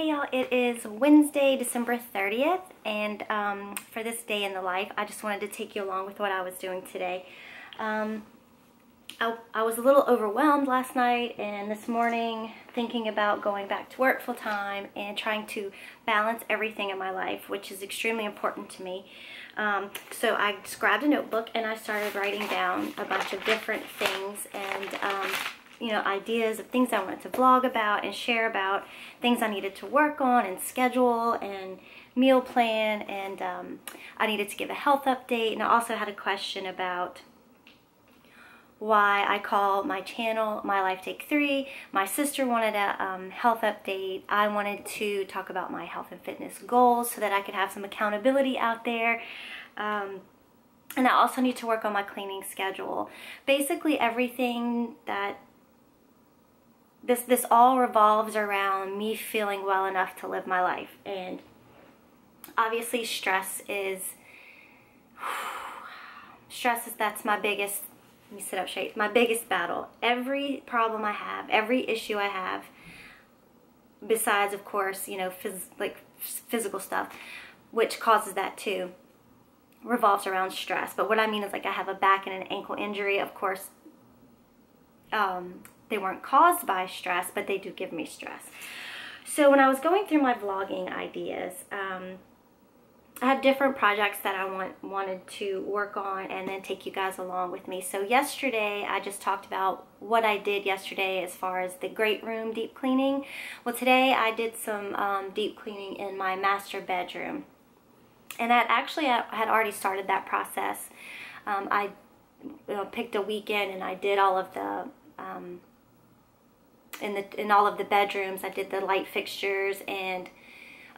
Hey y'all, it is Wednesday, December 30th, and for this day in the life, I just wanted to take you along with what I was doing today. I was a little overwhelmed last night and this morning thinking about going back to work full time and trying to balance everything in my life, which is extremely important to me. So I just grabbed a notebook and I started writing down a bunch of different things and ideas of things I wanted to vlog about and share about, things I needed to work on and schedule and meal plan, and I needed to give a health update. And I also had a question about why I call my channel My Life Take 3. My sister wanted a health update. I wanted to talk about my health and fitness goals so that I could have some accountability out there. And I also need to work on my cleaning schedule. Basically everything that this all revolves around me feeling well enough to live my life. And obviously stress is that's my biggest, let me sit up straight, my biggest battle. Every problem I have, every issue I have, besides of course, physical stuff, which causes that too, revolves around stress. But what I mean is, like, I have a back and an ankle injury. Of course, they weren't caused by stress, but they do give me stress. So when I was going through my vlogging ideas, I have different projects that I wanted to work on and then take you guys along with me. So yesterday, I just talked about what I did yesterday as far as the great room deep cleaning. Well, today I did some deep cleaning in my master bedroom. And I had already started that process. I picked a weekend and I did all of the in all of the bedrooms. I did the light fixtures and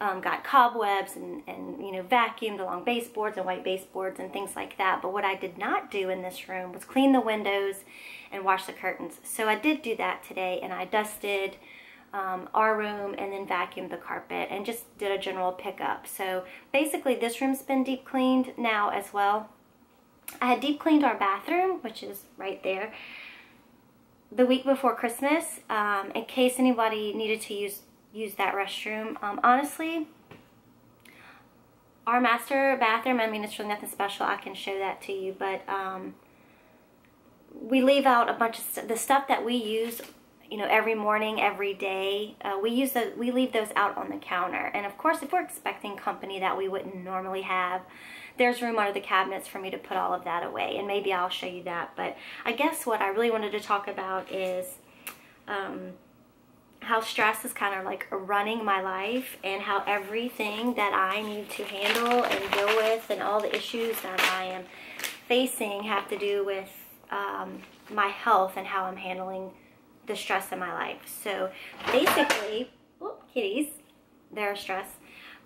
got cobwebs and vacuumed along baseboards and white baseboards and things like that. But what I did not do in this room was clean the windows and wash the curtains. So I did do that today, and I dusted our room and then vacuumed the carpet and just did a general pickup. So basically this room's been deep cleaned now as well. I had deep cleaned our bathroom, which is right there, the week before Christmas, in case anybody needed to use that restroom. Honestly, our master bathroom, I mean, it's really nothing special. I can show that to you, but we leave out a bunch of the stuff that we use, every morning, every day. We leave those out on the counter. And of course, if we're expecting company that we wouldn't normally have, there's room under the cabinets for me to put all of that away, and maybe I'll show you that. But I guess what I really wanted to talk about is how stress is kind of like running my life, and how everything that I need to handle and deal with and all the issues that I am facing have to do with my health and how I'm handling the stress in my life. So basically, kitties, they're stress.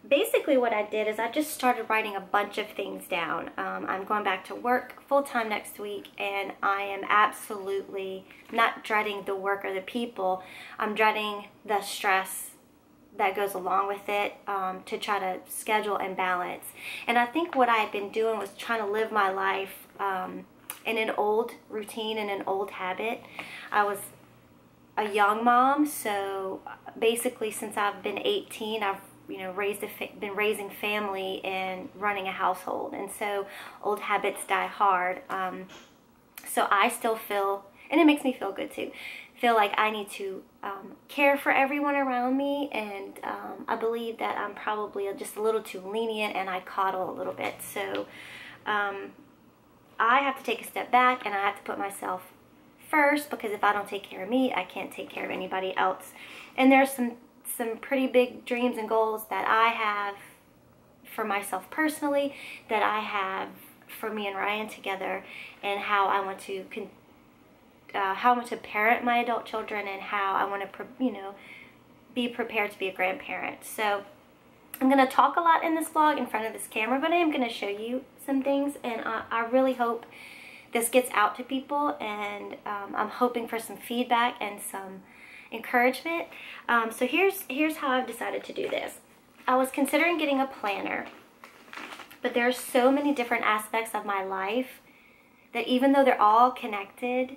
Basically what I did is I just started writing a bunch of things down. I'm going back to work full-time next week, and I am absolutely not dreading the work or the people. I'm dreading the stress that goes along with it, to try to schedule and balance. And I think what I had been doing was trying to live my life in an old routine and an old habit. I was a young mom, so basically since I've been 18, I've been raising family and running a household, and so old habits die hard. So I still feel, and it makes me feel good too, feel like I need to care for everyone around me, and I believe that I'm probably just a little too lenient and I coddle a little bit. So I have to take a step back and I have to put myself first, because if I don't take care of me, I can't take care of anybody else. And there's some pretty big dreams and goals that I have for myself personally, that I have for me and Ryan together, and how I want to parent my adult children, and how I want to be prepared to be a grandparent. So I'm going to talk a lot in this vlog in front of this camera, but I am going to show you some things, and I really hope this gets out to people, and I'm hoping for some feedback and some encouragement. So here's how I've decided to do this. I was considering getting a planner, but there are so many different aspects of my life that even though they're all connected,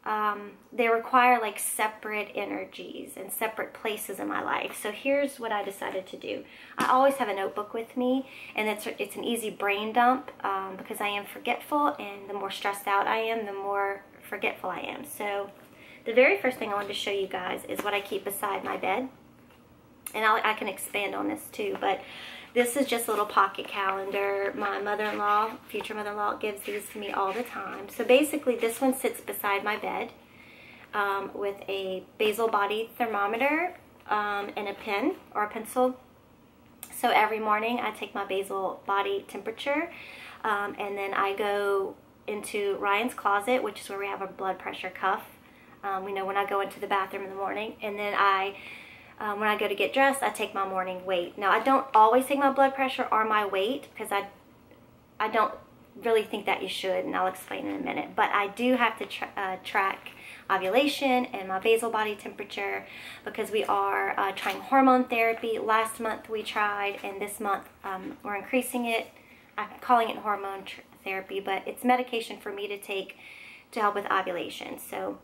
they require like separate energies and separate places in my life. So here's what I decided to do. I always have a notebook with me, and it's an easy brain dump because I am forgetful, and the more stressed out I am, the more forgetful I am. So the very first thing I wanted to show you guys is what I keep beside my bed. And I can expand on this too, but this is just a little pocket calendar. My mother-in-law, future mother-in-law, gives these to me all the time. So basically this one sits beside my bed with a basal body thermometer and a pen or a pencil. So every morning I take my basal body temperature and then I go into Ryan's closet, which is where we have a blood pressure cuff. We know when I go into the bathroom in the morning, and then when I go to get dressed, I take my morning weight. Now, I don't always take my blood pressure or my weight because I don't really think that you should, and I'll explain in a minute. But I do have to track ovulation and my basal body temperature because we are trying hormone therapy. Last month we tried, and this month we're increasing it. I'm calling it hormone therapy, but it's medication for me to take to help with ovulation. So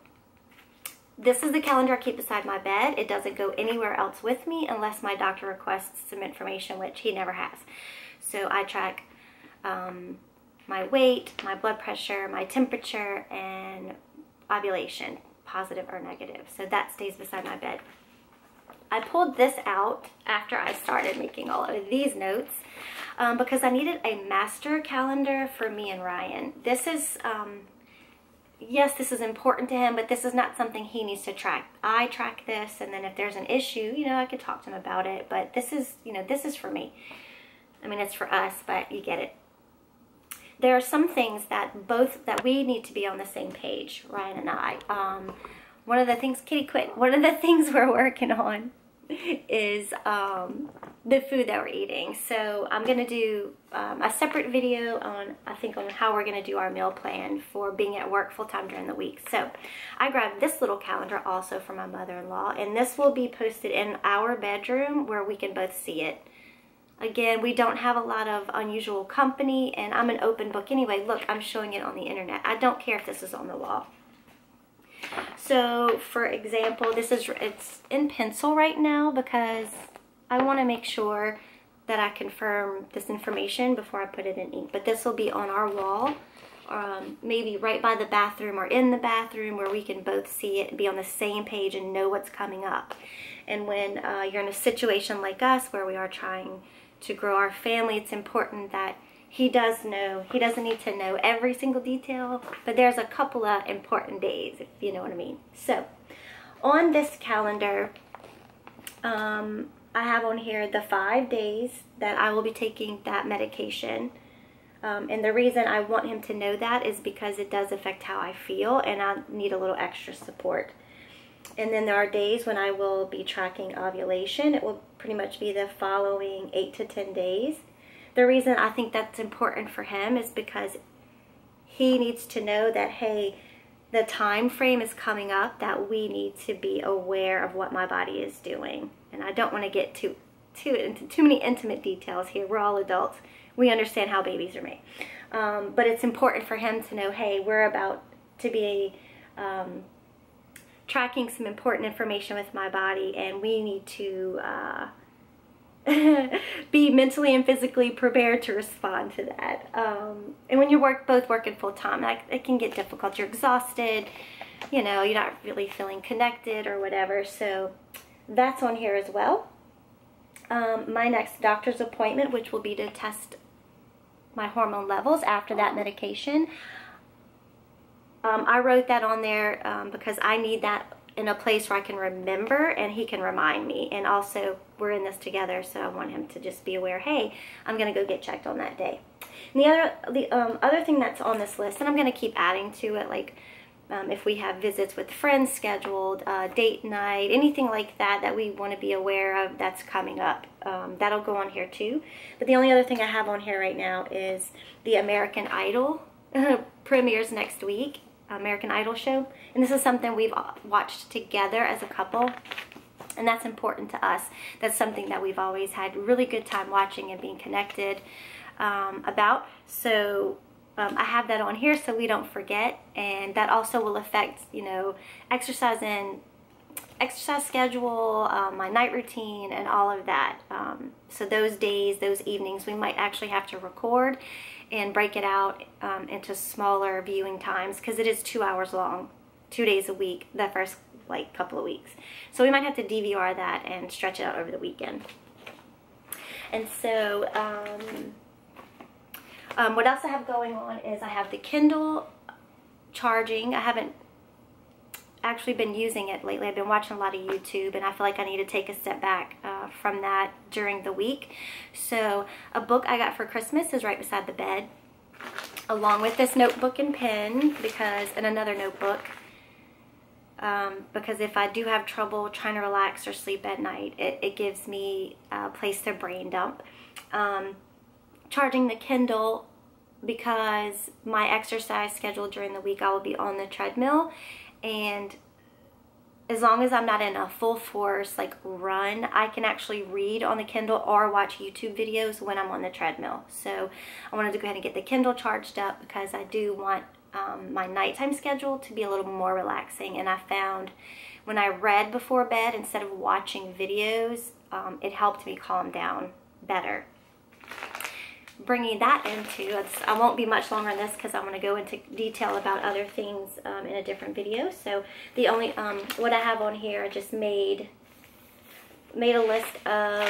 this is the calendar I keep beside my bed. It doesn't go anywhere else with me unless my doctor requests some information, which he never has. So I track my weight, my blood pressure, my temperature, and ovulation, positive or negative. So that stays beside my bed. I pulled this out after I started making all of these notes because I needed a master calendar for me and Ryan. This is... yes, this is important to him, but this is not something he needs to track. I track this, and then if there's an issue, you know, I could talk to him about it. But this is, you know, this is for me. I mean, it's for us, but you get it. There are some things that we need to be on the same page, Ryan and I. One of the things, Kitty quit. One of the things we're working on is the food that we're eating. So I'm going to do a separate video on, I think, on how we're going to do our meal plan for being at work full-time during the week. So I grabbed this little calendar also from my mother-in-law, and this will be posted in our bedroom where we can both see it. Again, we don't have a lot of unusual company, and I'm an open book anyway. Look, I'm showing it on the internet. I don't care if this is on the wall. So, for example, it's in pencil right now because I want to make sure that I confirm this information before I put it in ink. But this will be on our wall, maybe right by the bathroom or in the bathroom where we can both see it and be on the same page and know what's coming up. And when you're in a situation like us where we are trying to grow our family, it's important that he does know. He doesn't need to know every single detail, but there's a couple of important days, if you know what I mean. So, on this calendar, I have on here the 5 days that I will be taking that medication. And the reason I want him to know that is because it does affect how I feel, and I need a little extra support. And then there are days when I will be tracking ovulation. It will pretty much be the following 8 to 10 days. The reason I think that's important for him is because he needs to know that, hey, the time frame is coming up that we need to be aware of what my body is doing. And I don't want to get into too many intimate details here. We're all adults. We understand how babies are made. But it's important for him to know, hey, we're about to be tracking some important information with my body, and we need to be mentally and physically prepared to respond to that. And when you're both working full time, it can get difficult. You're exhausted, you know, you're not really feeling connected or whatever. So that's on here as well. My next doctor's appointment, which will be to test my hormone levels after that medication. I wrote that on there because I need that in a place where I can remember and he can remind me. And also, we're in this together, so I want him to just be aware, hey, I'm going to go get checked on that day. And the other thing that's on this list, and I'm going to keep adding to it, like if we have visits with friends scheduled, date night, anything like that that we want to be aware of that's coming up, that'll go on here too. But the only other thing I have on here right now is the American Idol premieres next week. American Idol show, and this is something we've watched together as a couple, and that's important to us. That's something that we've always had really good time watching and being connected about. So I have that on here so we don't forget, and that also will affect, you know, exercise schedule, my night routine, and all of that. So those days, those evenings, we might actually have to record and break it out into smaller viewing times, because it is 2 hours long, 2 days a week, the first like couple of weeks. So we might have to DVR that and stretch it out over the weekend. And so what else I have going on is I have the Kindle charging. I haven't actually been using it lately. I've been watching a lot of YouTube, and I feel like I need to take a step back from that during the week. So a book I got for Christmas is right beside the bed, along with this notebook and pen, and another notebook, because if I do have trouble trying to relax or sleep at night, it gives me a place to brain dump. Charging the Kindle because my exercise schedule during the week, I will be on the treadmill, and as long as I'm not in a full force like run, I can actually read on the Kindle or watch YouTube videos when I'm on the treadmill. So I wanted to go ahead and get the Kindle charged up because I do want my nighttime schedule to be a little more relaxing. And I found when I read before bed instead of watching videos, it helped me calm down better. Bringing that into, I won't be much longer on this because I'm going to go into detail about other things in a different video. So the only, what I have on here, I just made a list of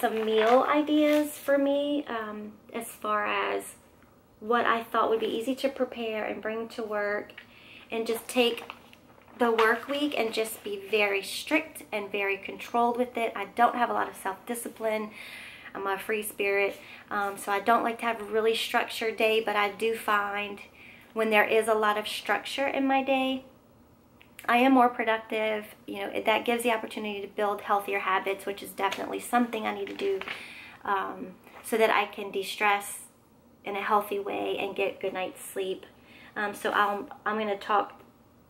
some meal ideas for me, as far as what I thought would be easy to prepare and bring to work, and just take the work week and just be very strict and very controlled with it. I don't have a lot of self-discipline. I'm a free spirit, so I don't like to have a really structured day, but I do find when there is a lot of structure in my day, I am more productive. You know, that gives the opportunity to build healthier habits, which is definitely something I need to do, so that I can de-stress in a healthy way and get good night's sleep. So I'm going to talk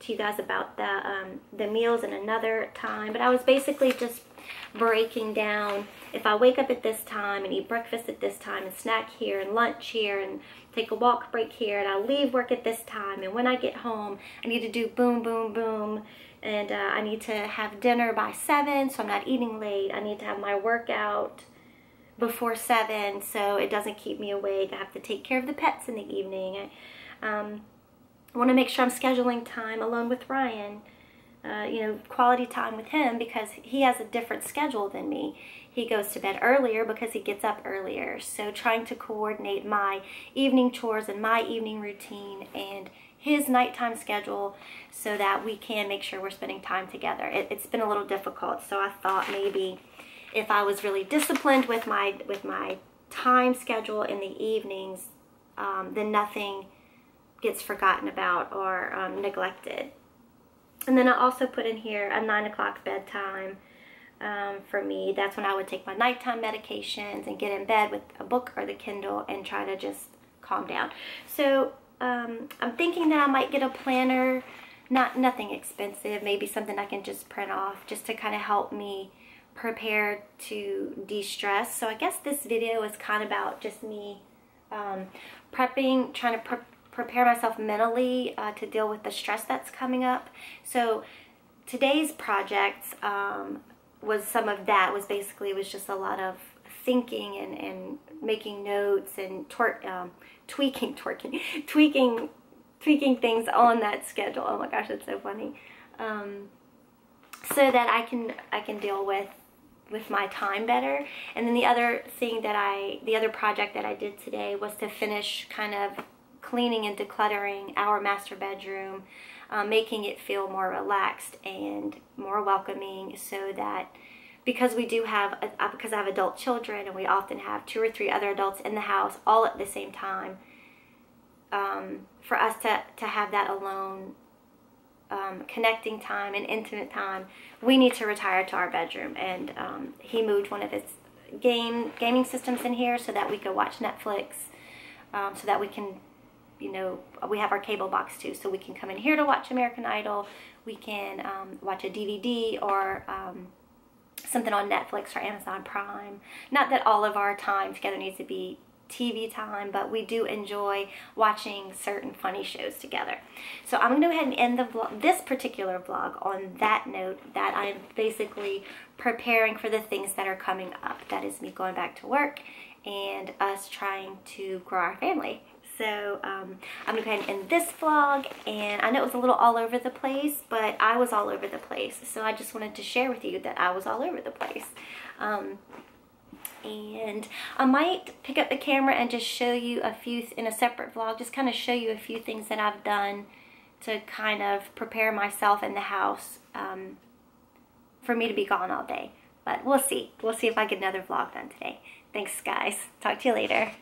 to you guys about the meals in another time, but I was basically just breaking down, if I wake up at this time and eat breakfast at this time and snack here and lunch here and take a walk break here, and I leave work at this time, and when I get home I need to do boom, boom, boom, and I need to have dinner by 7 so I'm not eating late. I need to have my workout before 7 so it doesn't keep me awake. I have to take care of the pets in the evening. I want to make sure I'm scheduling time alone with Ryan. You know, quality time with him, because he has a different schedule than me. He goes to bed earlier because he gets up earlier. So trying to coordinate my evening chores and my evening routine and his nighttime schedule so that we can make sure we're spending time together. It's been a little difficult, so I thought maybe if I was really disciplined with my time schedule in the evenings, then nothing gets forgotten about or neglected. And then I also put in here a 9 o'clock bedtime for me. That's when I would take my nighttime medications and get in bed with a book or the Kindle and try to just calm down. So I'm thinking that I might get a planner, nothing expensive, maybe something I can just print off just to kind of help me prepare to de-stress. So I guess this video is kind of about just me prepping, trying to prepare myself mentally to deal with the stress that's coming up. So today's project was some of that. Was just a lot of thinking and making notes and tweaking things on that schedule. Oh my gosh, that's so funny. So that I can deal with my time better. And then the other project that I did today was to finish kind of cleaning and decluttering our master bedroom, making it feel more relaxed and more welcoming, so that because I have adult children and we often have 2 or 3 other adults in the house all at the same time, for us to have that alone connecting time and intimate time, we need to retire to our bedroom. And he moved one of his gaming systems in here so that we could watch Netflix, so that we can, you know, we have our cable box too, so we can come in here to watch American Idol. We can watch a DVD or something on Netflix or Amazon Prime. Not that all of our time together needs to be TV time, but we do enjoy watching certain funny shows together. So I'm going to go ahead and end the vlog, this particular vlog, on that note, that I'm basically preparing for the things that are coming up. That is me going back to work and us trying to grow our family. So I'm going to go ahead and end this vlog, and I know it was a little all over the place, but I was all over the place. So I just wanted to share with you that I was all over the place. And I might pick up the camera and just show you a few, in a separate vlog, just kind of show you a few things that I've done to kind of prepare myself in the house for me to be gone all day. But we'll see. We'll see if I get another vlog done today. Thanks, guys. Talk to you later.